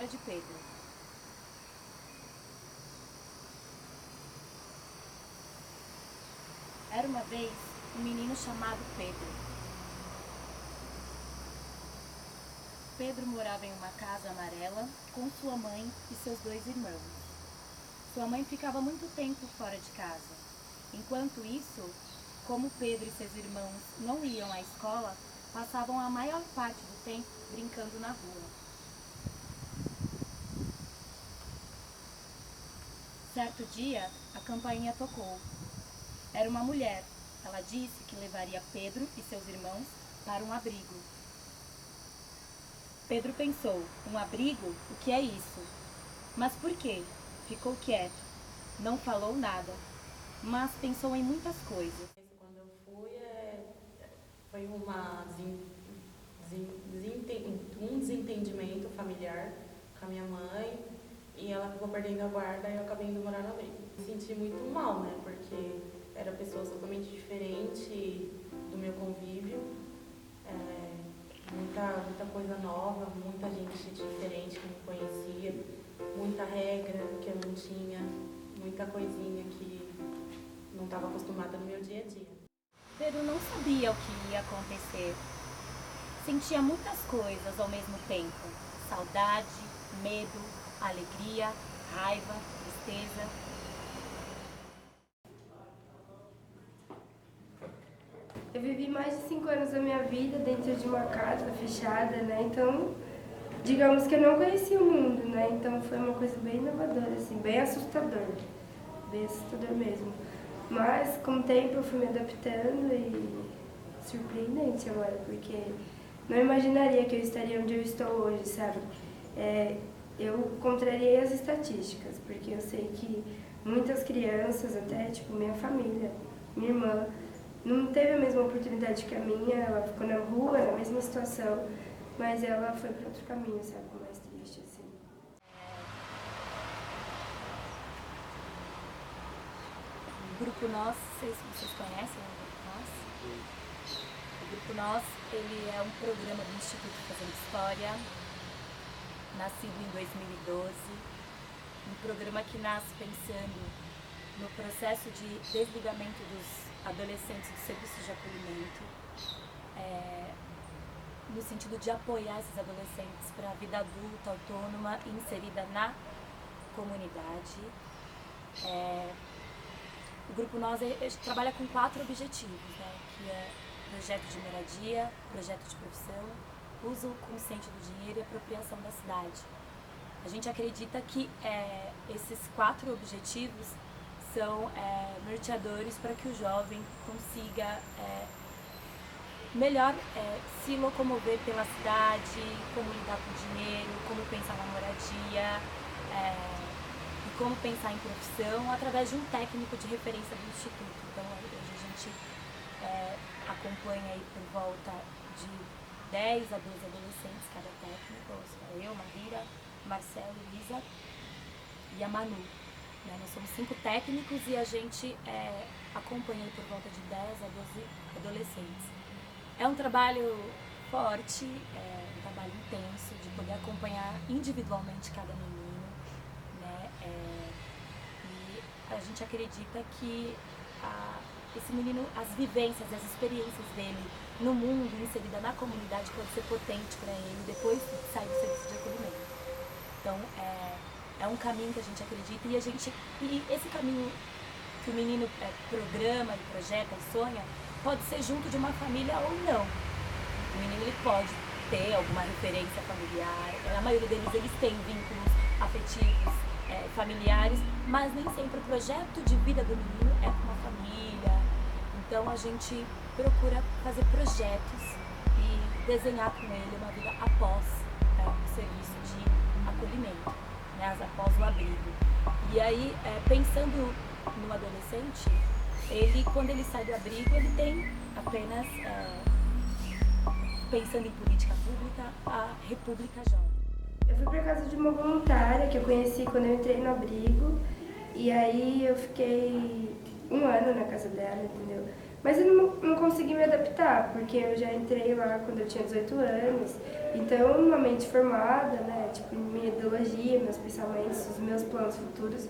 história de Pedro. Era uma vez um menino chamado Pedro. Pedro morava em uma casa amarela com sua mãe e seus 2 irmãos. Sua mãe ficava muito tempo fora de casa. Enquanto isso, como Pedro e seus irmãos não iam à escola, passavam a maior parte do tempo brincando na rua. Certo dia, a campainha tocou. Era uma mulher. Ela disse que levaria Pedro e seus irmãos para um abrigo. Pedro pensou: um abrigo? O que é isso? Mas por quê? Ficou quieto. Não falou nada, mas pensou em muitas coisas. Quando eu fui, foi um desentendimento familiar com a minha mãe e ela ficou perdendo a guarda e eu acabei indo morar no abrigo. Me senti muito mal, né? Porque eram pessoas totalmente diferentes do meu convívio, muita coisa nova, muita gente diferente que me conhecia, muita regra que eu não tinha, muita coisinha que não estava acostumada no meu dia a dia. Pedro não sabia o que ia acontecer. Sentia muitas coisas ao mesmo tempo: saudade, medo, alegria, raiva, tristeza. Eu vivi mais de 5 anos da minha vida dentro de uma casa fechada, né? Então, digamos que eu não conhecia o mundo, né? Então foi uma coisa bem inovadora, assim, bem assustador mesmo. Mas com o tempo eu fui me adaptando e surpreendente agora, porque não imaginaria que eu estaria onde eu estou hoje, sabe? Eu contrariei as estatísticas, porque eu sei que muitas crianças, até tipo minha família, minha irmã, não teve a mesma oportunidade que a minha, ela ficou na rua, na mesma situação, mas ela foi para outro caminho, sabe? Mais triste, assim. O Grupo Nós, vocês conhecem o Grupo Nós? O Grupo Nós, ele é um programa do Instituto Fazendo História, nascido em 2012, um programa que nasce pensando no processo de desligamento dos adolescentes do serviço de acolhimento, no sentido de apoiar esses adolescentes para a vida adulta, autônoma e inserida na comunidade. O Grupo Nós trabalha com 4 objetivos, né, que é projeto de moradia, projeto de profissão, uso consciente do dinheiro e apropriação da cidade. A gente acredita que esses 4 objetivos são norteadores para que o jovem consiga melhor se locomover pela cidade, como lidar com o dinheiro, como pensar na moradia, e como pensar em profissão através de um técnico de referência do Instituto. Então hoje a gente acompanha aí por volta de 10 a 12 adolescentes cada técnico, eu, Marília, Marcelo, Lisa e a Manu. Nós somos 5 técnicos e a gente acompanha aí por volta de 10 a 12 adolescentes. É um trabalho forte, um trabalho intenso, de poder acompanhar individualmente cada menino, né? E a gente acredita que esse menino, as vivências, as experiências dele no mundo, inserida na comunidade, pode ser potente para ele depois de sair do serviço de acolhimento. Então, é um caminho que a gente acredita e esse caminho que o menino programa, e projeta e sonha, pode ser junto de uma família ou não. O menino ele pode ter alguma referência familiar, a maioria deles eles têm vínculos afetivos, familiares, mas nem sempre o projeto de vida do menino é com uma família. Então a gente procura fazer projetos e desenhar com ele uma vida após o serviço de acolhimento, né, após o abrigo. E aí, pensando no adolescente, quando ele sai do abrigo, ele tem apenas, pensando em política pública, a República Jovem. Eu fui para casa de uma voluntária que eu conheci quando eu entrei no abrigo, e aí eu fiquei 1 ano na casa dela, entendeu? Mas eu não consegui me adaptar, porque eu já entrei lá quando eu tinha 18 anos. Então, uma mente formada, né? Tipo, minha ideologia, meus pensamentos, os meus planos futuros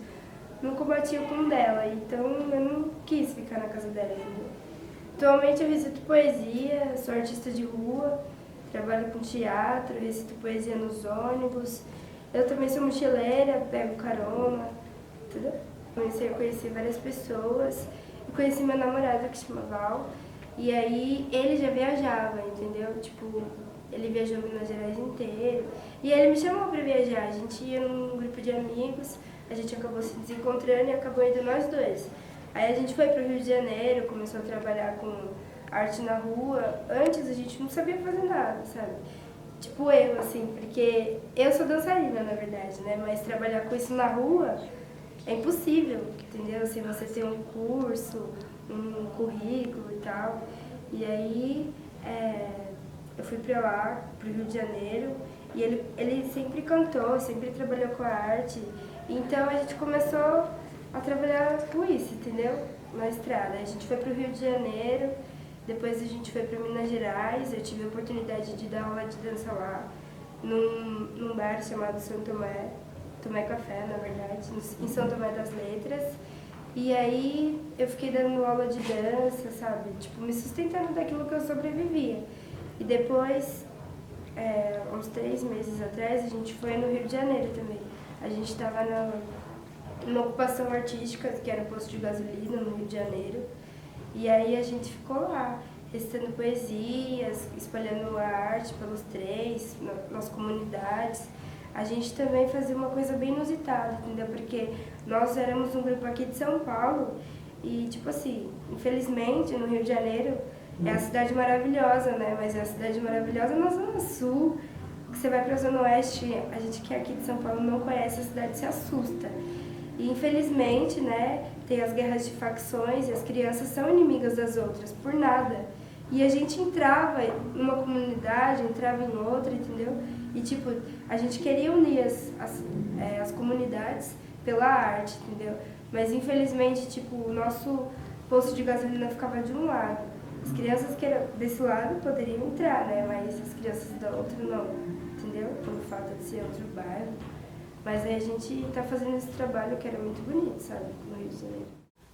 não combatiam com o dela. Então, eu não quis ficar na casa dela, entendeu? Atualmente eu recito poesia, sou artista de rua, trabalho com teatro, recito poesia nos ônibus. Eu também sou mochileira, pego carona, entendeu? Comecei a conhecer várias pessoas. Conheci meu namorado, que se chama Val, e aí ele já viajava, entendeu? Tipo, ele viajou Minas Gerais inteiro, e ele me chamou pra viajar. A gente ia num grupo de amigos, a gente acabou se desencontrando e acabou indo nós dois. Aí a gente foi pro Rio de Janeiro, começou a trabalhar com arte na rua. Antes a gente não sabia fazer nada, sabe? Tipo eu, assim, porque eu sou dançarina, na verdade, né? Mas trabalhar com isso na rua é impossível, entendeu? Sem você ter um curso, um currículo e tal. E aí eu fui pra lá, pro Rio de Janeiro, e ele sempre cantou, sempre trabalhou com a arte. Então a gente começou a trabalhar com isso, entendeu? Na estrada. A gente foi pro Rio de Janeiro, depois a gente foi para Minas Gerais. Eu tive a oportunidade de dar aula de dança lá, num bar chamado São Tomé Café, na verdade, em São Tomé das Letras. E aí eu fiquei dando aula de dança, sabe? Tipo, me sustentando daquilo que eu sobrevivia. E depois, uns 3 meses atrás, a gente foi no Rio de Janeiro também. A gente estava na ocupação artística, que era posto de gasolina no Rio de Janeiro. E aí a gente ficou lá, recitando poesias, espalhando a arte pelos trens, nas comunidades. A gente também fazia uma coisa bem inusitada, entendeu? Porque nós éramos um grupo aqui de São Paulo e, tipo assim, infelizmente, no Rio de Janeiro é a cidade maravilhosa, né? Mas é a cidade maravilhosa na Zona Sul. Que você vai pra Zona Oeste, a gente que é aqui de São Paulo não conhece a cidade, se assusta. E, infelizmente, né, tem as guerras de facções e as crianças são inimigas das outras, por nada. E a gente entrava numa comunidade, entrava em outra, entendeu? E, tipo, a gente queria unir as comunidades pela arte, entendeu? Mas, infelizmente, tipo, o nosso posto de gasolina ficava de um lado. As crianças que eram desse lado poderiam entrar, né? Mas as crianças do outro não, entendeu? Pelo fato de ser outro bairro. Mas aí a gente tá fazendo esse trabalho que era muito bonito, sabe? No Rio de Janeiro.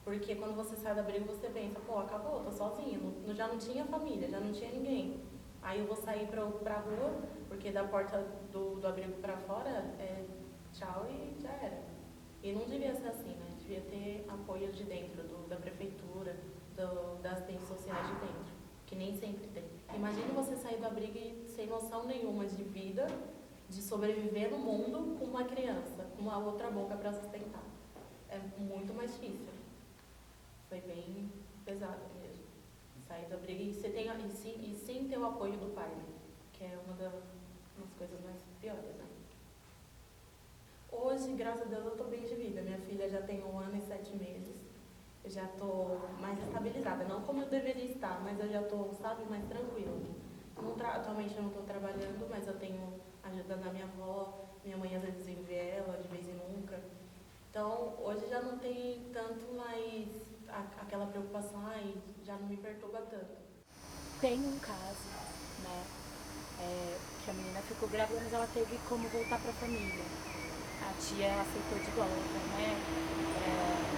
Porque quando você sai do abrigo, você pensa, pô, acabou, tô sozinha, já não tinha família, já não tinha ninguém. Aí eu vou sair pra rua, porque da porta do abrigo pra fora é tchau e já era. E não devia ser assim, né? Devia ter apoio de dentro, da prefeitura, das assistentes sociais de dentro, que nem sempre tem. Imagina você sair do abrigo e sem noção nenhuma de vida, de sobreviver no mundo com uma criança, com uma outra boca para sustentar. É muito mais difícil. Foi bem pesado mesmo. Sair do abrigo e sem ter o apoio do pai, né? Que é uma das coisas mais piores, né? Hoje, graças a Deus, eu tô bem de vida. Minha filha já tem 1 ano e 7 meses. Eu já tô mais estabilizada. Não como eu deveria estar, mas eu já tô, sabe, mais tranquila. Atualmente eu não tô trabalhando, mas eu tenho ajuda da minha avó. Minha mãe às vezes vem ver ela, de vez em nunca. Então, hoje já não tem tanto mais aquela preocupação, já não me perturba tanto. Tem um caso, né, que a menina ficou grávida, mas ela teve como voltar para a família. A tia aceitou de volta, né,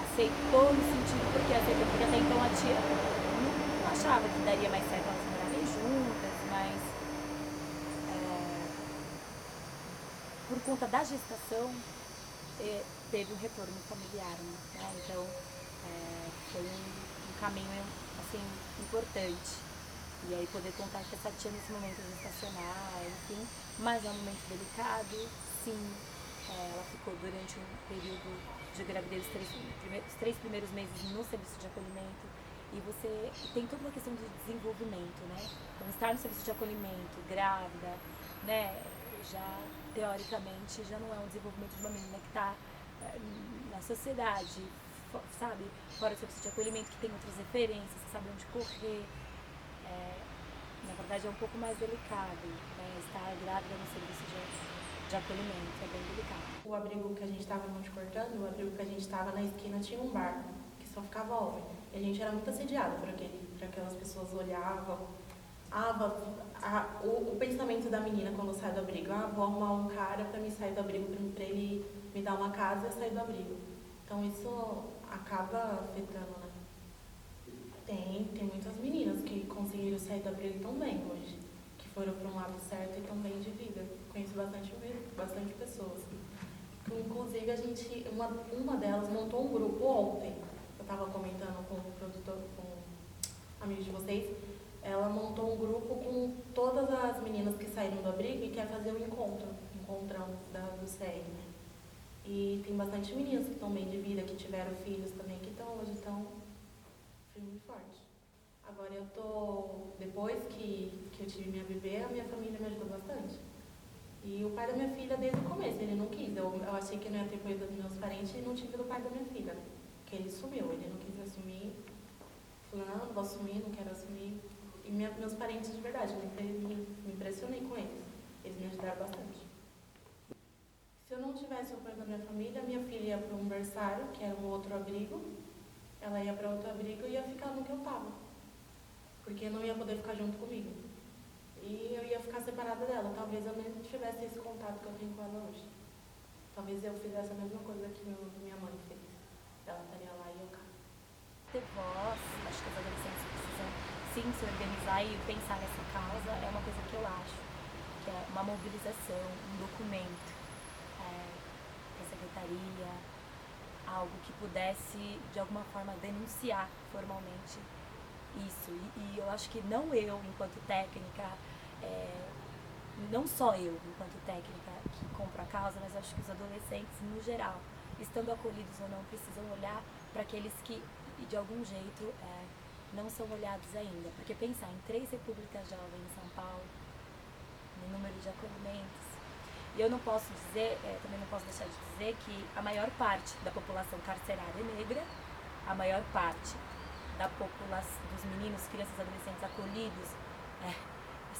aceitou no sentido porque até então a tia não achava que daria mais certo elas morarem juntas, mas por conta da gestação teve um retorno familiar, né, então foi um caminho assim importante. E aí poder contar que essa tia nesse momento gestacional, enfim, mas é um momento delicado, sim, ela ficou durante um período de gravidez, os 3 primeiros meses no serviço de acolhimento, e você tem toda uma questão de desenvolvimento, né? Então estar no serviço de acolhimento, grávida, né, já teoricamente já não é um desenvolvimento de uma menina que está na sociedade, sabe, fora do serviço de acolhimento, que tem outras referências, que sabe onde correr. Na verdade é um pouco mais delicado, né? Estar grávida no serviço de acolhimento é bem delicado. O abrigo que a gente estava no Monte Cortando, o abrigo que a gente estava na esquina tinha um bar, que só ficava homem. E a gente era muito assediada por aquelas pessoas olhavam. O pensamento da menina quando sai do abrigo, vou arrumar um cara para me sair do abrigo, para ele me dar uma casa e eu sair do abrigo. Então isso acaba afetando, né? Tem muitas meninas que conseguiram sair do abrigo tão bem hoje, que foram para um lado certo e tão bem de vida. Conheço bastante pessoas. Inclusive uma delas montou um grupo ontem. Eu estava comentando com o produtor, com amigos de vocês. Ela montou um grupo com todas as meninas que saíram do abrigo e quer fazer um encontrão do SEI, né? E tem bastante meninas que estão bem de vida, que tiveram filhos também, que hoje estão firme e forte. Agora depois que eu tive minha bebê, a minha família me ajudou bastante. E o pai da minha filha desde o começo, ele não quis. Eu achei que não ia ter apoio dos meus parentes e não tive do pai da minha filha, porque ele sumiu, ele não quis assumir. Falei, não vou assumir, não quero assumir. E meus parentes de verdade, me impressionei com eles. Eles me ajudaram bastante. Se eu não tivesse o apoio da minha família, minha filha ia para um berçário, que era um outro abrigo. Ela ia para outro abrigo e ia ficar no que eu estava. Porque não ia poder ficar junto comigo. E eu ia ficar separada dela. Talvez eu nem tivesse esse contato que eu tenho com ela hoje. Talvez eu fizesse a mesma coisa que minha mãe fez. Ela estaria lá e eu cá. Ter voz, acho que os adolescentes precisam sim se organizar e pensar nessa causa, é uma coisa que eu acho, que é uma mobilização, um documento para a secretaria, algo que pudesse de alguma forma denunciar formalmente isso. E eu acho que não eu, enquanto técnica, não só eu, enquanto técnica, que compro a causa, mas acho que os adolescentes, no geral, estando acolhidos ou não, precisam olhar para aqueles que, de algum jeito, não são olhados ainda. Porque pensar em 3 repúblicas jovens em São Paulo, no número de acolhimentos, e eu não posso dizer, também não posso deixar de dizer que a maior parte da população carcerária é negra, a maior parte da população, dos meninos, crianças e adolescentes acolhidos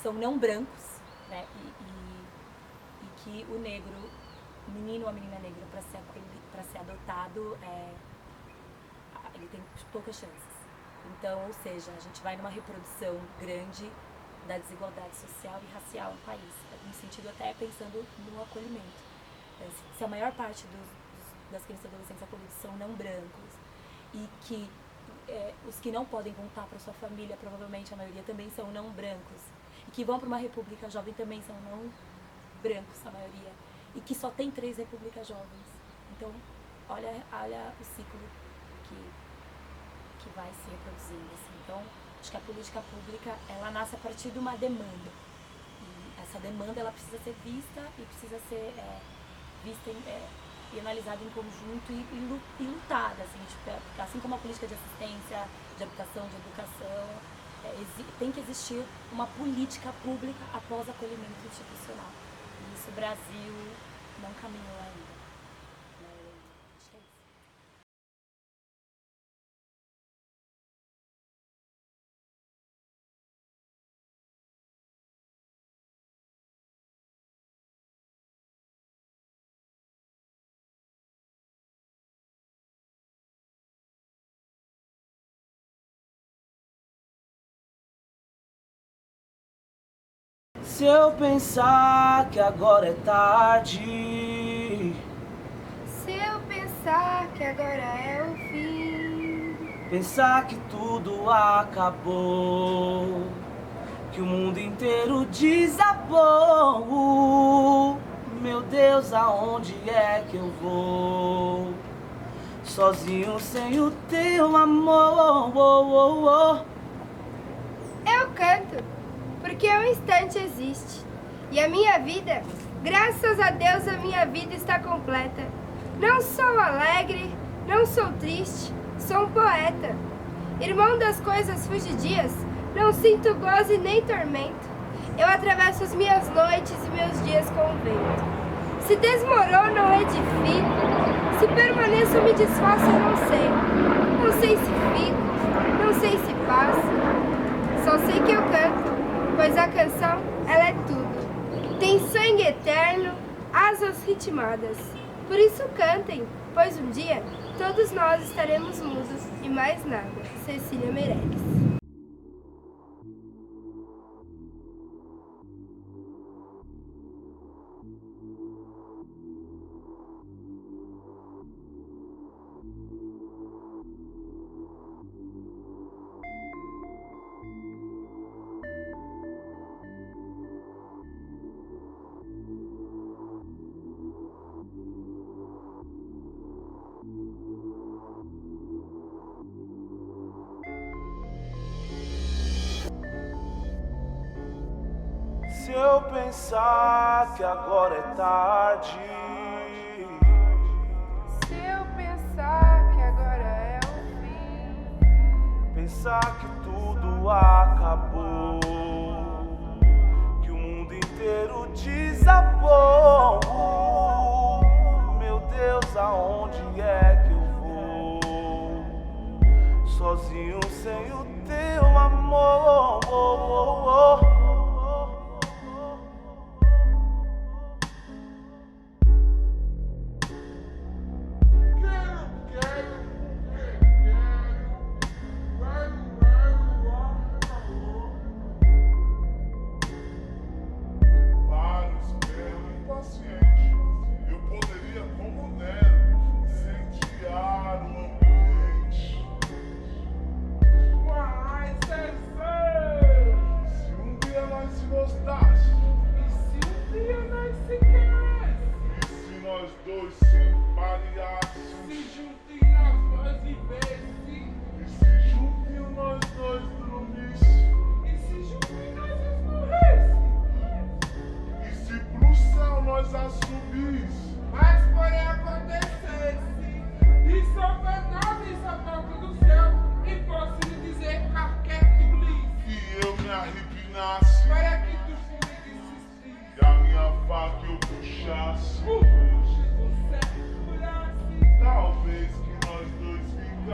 são não brancos, né? E que o negro, o menino ou a menina negra, para ser adotado, ele tem poucas chances. Então, ou seja, a gente vai numa reprodução grande da desigualdade social e racial no país, no sentido até pensando no acolhimento. Se a maior parte das crianças e adolescentes acolhidos são não brancos e que os que não podem voltar para sua família, provavelmente a maioria também são não brancos, e que vão para uma república jovem também são não brancos, a maioria, e que só tem 3 repúblicas jovens. Então, olha o ciclo que vai se reproduzindo. Assim. Então, acho que a política pública, ela nasce a partir de uma demanda. E essa demanda, ela precisa ser vista e precisa ser vista e analisada em conjunto e lutada. Assim como a política de assistência, de habitação, de educação, tem que existir uma política pública após acolhimento institucional. E isso o Brasil não caminhou ainda. Acho que é isso. Se eu pensar que agora é tarde, Se eu pensar que agora é o fim, pensar que tudo acabou, que o mundo inteiro desabou, meu Deus, aonde é que eu vou? Sozinho sem o teu amor. eu canto, porque o instante existe. E a minha vida, graças a Deus, a minha vida está completa. Não sou alegre, não sou triste, sou um poeta. Irmão das coisas fugidias, não sinto gozo e nem tormento. Eu atravesso as minhas noites e meus dias com o vento. Se desmorono ou edifico, se permaneço ou me desfaço, eu não sei. Não sei se fico, não sei se passo. Só sei que eu canto, pois a canção, ela é tudo. Tem sangue eterno, asas ritmadas. Por isso cantem, pois um dia todos nós estaremos mudos e mais nada. Cecília Meirelles. Se eu pensar que agora é tarde, Se eu pensar que agora é o fim, pensar que tudo acabou, que o mundo inteiro desabou, meu Deus, aonde é que eu vou? Sozinho sem o teu amor.